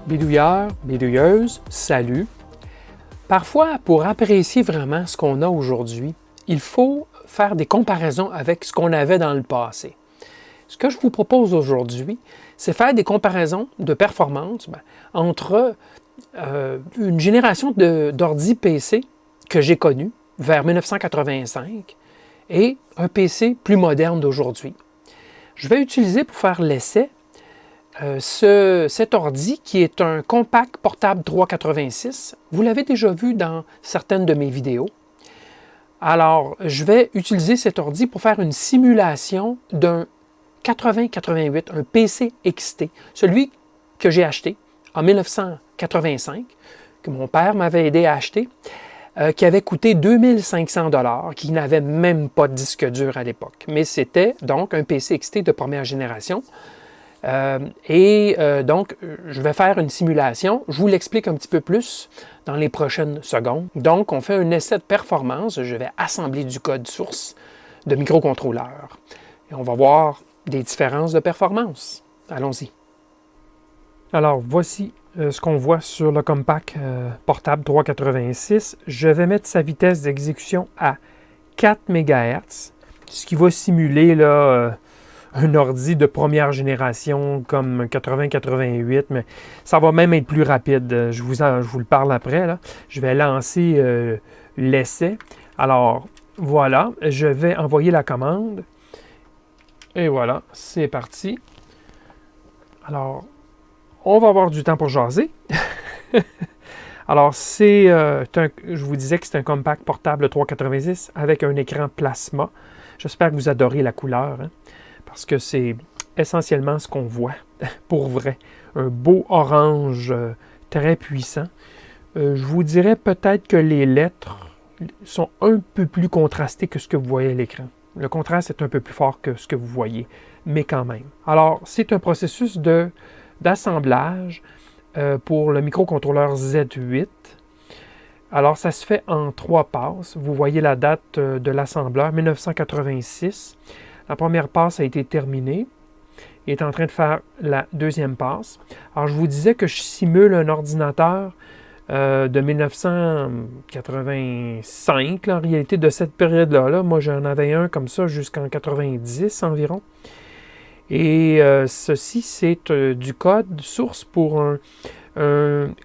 Bidouilleurs, bidouilleuses, salut! Parfois, pour apprécier vraiment ce qu'on a aujourd'hui, il faut faire des comparaisons avec ce qu'on avait dans le passé. Ce que je vous propose aujourd'hui, c'est faire des comparaisons de performance entre une génération d'ordi PC que j'ai connue vers 1985 et un PC plus moderne d'aujourd'hui. Je vais utiliser pour faire l'essai cet ordi qui est un compact portable 386. Vous l'avez déjà vu dans certaines de mes vidéos. Alors, je vais utiliser cet ordi pour faire une simulation d'un 8088, un PC XT, celui que j'ai acheté en 1985, que mon père m'avait aidé à acheter, qui avait coûté 2500 $, qui n'avait même pas de disque dur à l'époque. Mais c'était donc un PC XT de première génération. Donc, je vais faire une simulation. Je vous l'explique un petit peu plus dans les prochaines secondes. Donc, on fait un essai de performance. Je vais assembler du code source de microcontrôleur. Et on va voir des différences de performance. Allons-y. Alors, voici ce qu'on voit sur le compact portable 386. Je vais mettre sa vitesse d'exécution à 4 MHz, ce qui va simuler là, un ordi de première génération comme un 80-88, mais ça va même être plus rapide. Je vous le parle après. Là. Je vais lancer l'essai. Alors, voilà, je vais envoyer la commande. Et voilà, c'est parti. Alors, on va avoir du temps pour jaser. Alors, je vous disais que c'est un compact portable 386 avec un écran plasma. J'espère que vous adorez la couleur, hein, parce que c'est essentiellement ce qu'on voit, pour vrai. Un beau orange très puissant. Je vous dirais peut-être que les lettres sont un peu plus contrastées que ce que vous voyez à l'écran. Le contraste est un peu plus fort que ce que vous voyez, mais quand même. Alors, c'est un processus d'assemblage pour le microcontrôleur Z8. Alors, ça se fait en 3 passes. Vous voyez la date de l'assembleur, 1986. La première passe a été terminée. Il est en train de faire la deuxième passe. Alors, je vous disais que je simule un ordinateur de 1985, là, en réalité, de cette période-là. Moi, j'en avais un comme ça jusqu'en 90 environ. Et ceci, c'est du code source pour un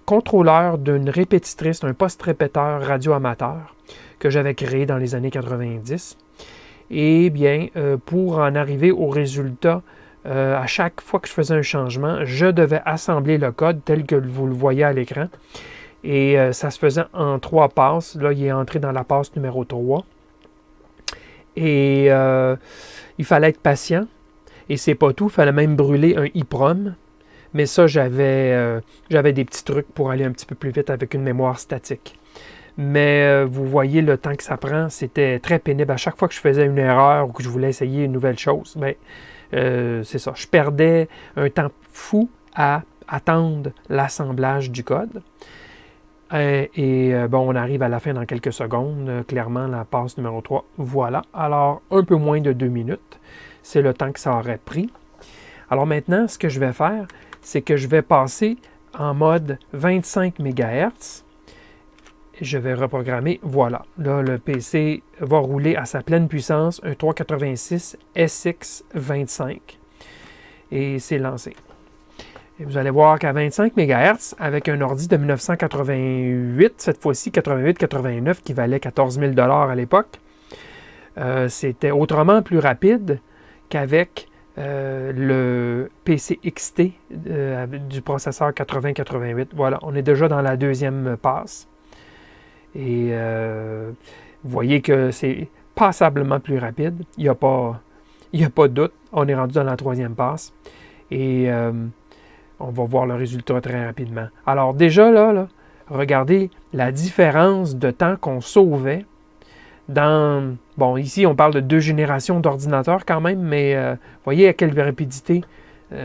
contrôleur d'une répétitrice, un post-répéteur radio-amateur que j'avais créé dans les années 90. Et bien, pour en arriver au résultat, à chaque fois que je faisais un changement, je devais assembler le code tel que vous le voyez à l'écran. Et ça se faisait en 3 passes. Là, il est entré dans la passe numéro 3. Et il fallait être patient. Et c'est pas tout, il fallait même brûler un EEPROM. Mais ça, j'avais des petits trucs pour aller un petit peu plus vite avec une mémoire statique. Mais vous voyez le temps que ça prend, c'était très pénible. À chaque fois que je faisais une erreur ou que je voulais essayer une nouvelle chose, c'est ça. Je perdais un temps fou à attendre l'assemblage du code. On arrive à la fin dans quelques secondes. Clairement, la passe numéro 3, voilà. Alors, un peu moins de 2 minutes. C'est le temps que ça aurait pris. Alors maintenant, ce que je vais faire, c'est que je vais passer en mode 25 MHz. Je vais reprogrammer. Voilà. Là, le PC va rouler à sa pleine puissance un 386 SX25. Et c'est lancé. Et vous allez voir qu'à 25 MHz, avec un ordi de 1988, cette fois-ci 88-89, qui valait 14 000 $ à l'époque, c'était autrement plus rapide qu'avec le PC XT du processeur 80-88. Voilà, on est déjà dans la deuxième passe. Et vous voyez que c'est passablement plus rapide. Il n'y a pas de doute. On est rendu dans la troisième passe. Et on va voir le résultat très rapidement. Alors déjà, là, regardez la différence de temps qu'on sauvait dans... Bon, ici, on parle de 2 générations d'ordinateurs quand même, mais voyez à quelle rapidité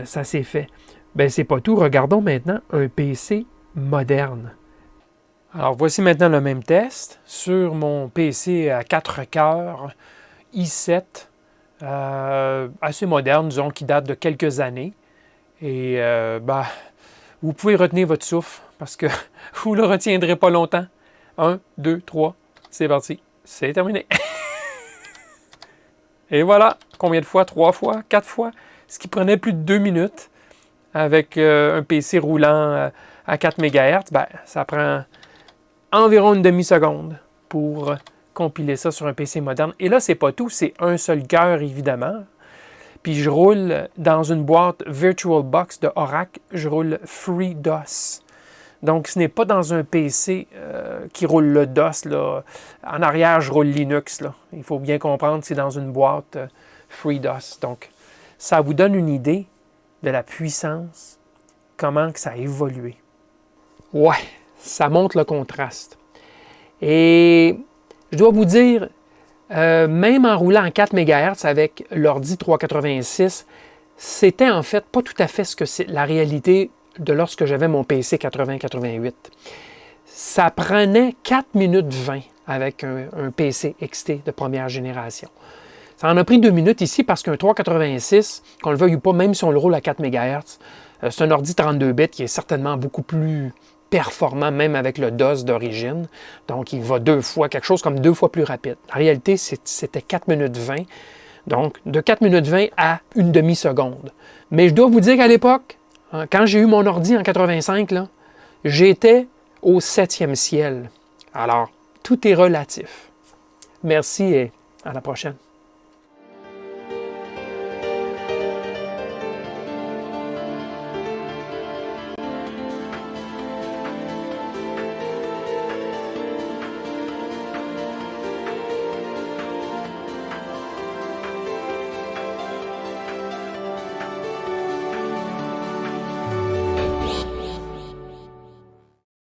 ça s'est fait. Bien, c'est pas tout. Regardons maintenant un PC moderne. Alors, voici maintenant le même test sur mon PC à 4 cœurs i7, assez moderne, disons, qui date de quelques années. Et Vous pouvez retenir votre souffle parce que vous ne le retiendrez pas longtemps. 1, 2, 3, c'est parti. C'est terminé. Et voilà. Combien de fois? 3 fois? 4 fois? Ce qui prenait plus de 2 minutes avec un PC roulant à 4 MHz, ben, ça prend environ une demi-seconde pour compiler ça sur un PC moderne. Et là, c'est pas tout, c'est un seul cœur, évidemment. Puis je roule dans une boîte VirtualBox de Oracle, je roule FreeDOS. Donc, ce n'est pas dans un PC qui roule le DOS. Là. En arrière, je roule Linux. Là. Il faut bien comprendre, c'est dans une boîte FreeDOS. Donc, ça vous donne une idée de la puissance, comment que ça a évolué. Ouais, ça montre le contraste. Et je dois vous dire, même en roulant en 4 MHz avec l'ordi 386, c'était en fait pas tout à fait ce que c'est la réalité de lorsque j'avais mon PC 8088. Ça prenait 4 minutes 20 avec un PC XT de première génération. Ça en a pris 2 minutes ici parce qu'un 386, qu'on le veuille ou pas, même si on le roule à 4 MHz, c'est un ordi 32 bits qui est certainement beaucoup plus performant, même avec le DOS d'origine. Donc, il va quelque chose comme 2 fois plus rapide. En réalité, c'était 4 minutes 20. Donc, de 4 minutes 20 à une demi-seconde. Mais je dois vous dire qu'à l'époque, quand j'ai eu mon ordi en 85, là, j'étais au 7e ciel. Alors, tout est relatif. Merci et à la prochaine.